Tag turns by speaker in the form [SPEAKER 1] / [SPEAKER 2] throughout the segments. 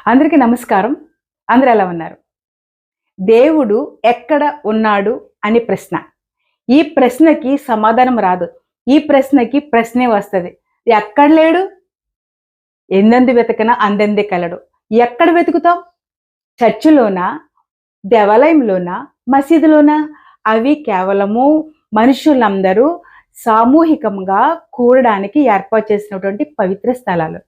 [SPEAKER 1] అందరికీ నమస్కారం. అందరూ ఎలా ఉన్నారు? దేవుడు ఎక్కడ ఉన్నాడు అని ప్రశ్న. ఈ ప్రశ్నకి సమాధానం రాదు. ఈ ప్రశ్నకి ప్రశ్నే వస్తది. ఎక్కడ లేడు? ఎందెందు వెతికినా అందందే కలడు. ఎక్కడ వెతుకుతాం? చర్చిలోనా? దేవాలయంలోనా? మసీదులోనా? అవి కేవలము మనుషులందరూ సామూహికంగా కూడడానికి ఏర్పాటు చేసినటువంటి పవిత్ర స్థలాలు.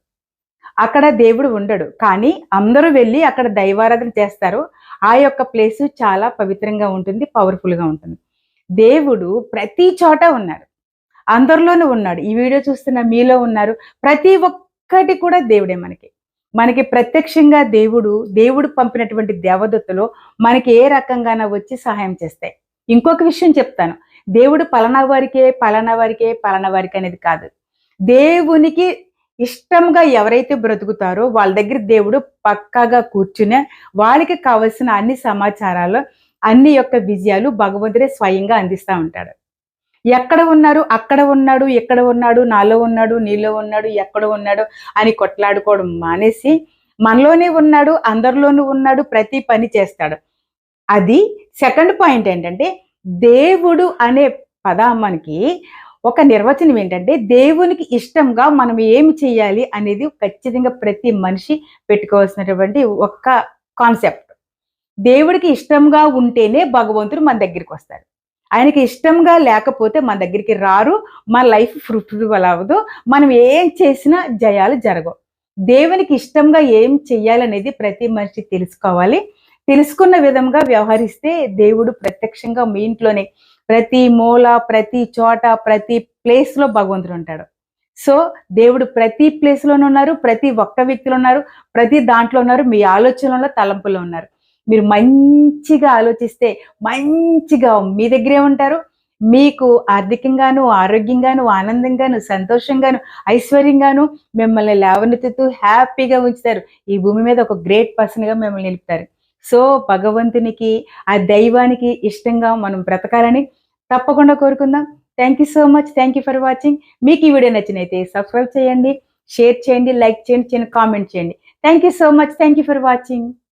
[SPEAKER 1] అక్కడ దేవుడు ఉండడు. కానీ అందరూ వెళ్లి అక్కడ దైవారాధన చేస్తారు. ఆ యొక్క ప్లేసు చాలా పవిత్రంగా ఉంటుంది. పవర్‌ఫుల్‌గా ఉంటుంది. దేవుడు ప్రతి చోట ఉన్నాడు. అందరిలోనూ ఉన్నాడు. ఈ వీడియో చూస్తున్న మీలో ఉన్నారు. ప్రతి ఒక్కటి కూడా దేవుడే మనకి. మనకి ప్రత్యక్షంగా దేవుడు పంపినటువంటి దేవదూతలు మనకి ఏ రకంగాన వచ్చి సహాయం చేస్తాయి. ఇంకొక విషయం చెప్తాను. దేవుడు పలానా వారికే, పలానా వారికే, పలానా వారికి అనేది కాదు. దేవునికి ఇష్టంగా ఎవరైతే బ్రతుకుతారో వాళ్ళ దగ్గర దేవుడు పక్కాగా కూర్చుని వాళ్ళకి కావలసిన అన్ని సమాచారాలు, అన్ని యొక్క విజయాలు భగవంతుడే స్వయంగా అందిస్తా ఉంటాడు. ఎక్కడ ఉన్నారు? అక్కడ ఉన్నాడు, ఎక్కడ ఉన్నాడు, నాలో ఉన్నాడు, నీలో ఉన్నాడు, ఎక్కడ ఉన్నాడు అని కొట్లాడుకోవడం మానేసి, మనలోనే ఉన్నాడు, అందరిలోనూ ఉన్నాడు, ప్రతి పని చేస్తాడు. అది సెకండ్ పాయింట్ ఏంటంటే, దేవుడు అనే పదం ఒక నిర్వచనం ఏంటంటే, దేవునికి ఇష్టంగా మనం ఏమి చేయాలి అనేది ఖచ్చితంగా ప్రతి మనిషి పెట్టుకోవాల్సినటువంటి ఒక్క కాన్సెప్ట్. దేవుడికి ఇష్టంగా ఉంటేనే భగవంతుడు మన దగ్గరికొస్తాడు. ఆయనకి ఇష్టంగా లేకపోతే మన దగ్గరికి రారు. మన లైఫ్ ఫ్రూట్‌ఫుల్ అవ్వదు. మనం ఏం చేసినా జయాలు జరగవు. దేవునికి ఇష్టంగా ఏం చెయ్యాలనేది ప్రతి మనిషి తెలుసుకోవాలి. తెలుసుకున్న విధంగా వ్యవహరిస్తే దేవుడు ప్రత్యక్షంగా మీ ఇంట్లోనే ప్రతి మూల, ప్రతి చోట, ప్రతి ప్లేస్‌లో భగవంతుడు ఉంటాడు. సో, దేవుడు ప్రతి ప్లేస్‌లోనూ ఉన్నారు. ప్రతి ఒక్క వ్యక్తిలో ఉన్నారు. ప్రతి దాంట్లో ఉన్నారు. మీ ఆలోచనలో, తలంపులో ఉన్నారు. మీరు మంచిగా ఆలోచిస్తే మంచిగా మీ దగ్గరే ఉంటారు. మీకు ఆర్థికంగాను, ఆరోగ్యంగాను, ఆనందంగాను, సంతోషంగాను, ఐశ్వర్యంగాను మిమ్మల్ని లేవనెత్తుతూ హ్యాపీగా ఉంచుతారు. ఈ భూమి మీద ఒక గ్రేట్ పర్సన్‌గా మిమ్మల్ని నిలుపుతారు. సో, భగవంతునికి, ఆ దైవానికి ఇష్టంగా మనం బ్రతకాలని తప్పకుండా కోరుకుందాం. Thank you so much. Thank you for watching. మీకు ఈ వీడియో నచ్చినైతే సబ్స్క్రైబ్ చేయండి, షేర్ చేయండి, లైక్ చేయండి, చిన్న కామెంట్ చేయండి. Thank you so much. Thank you for watching.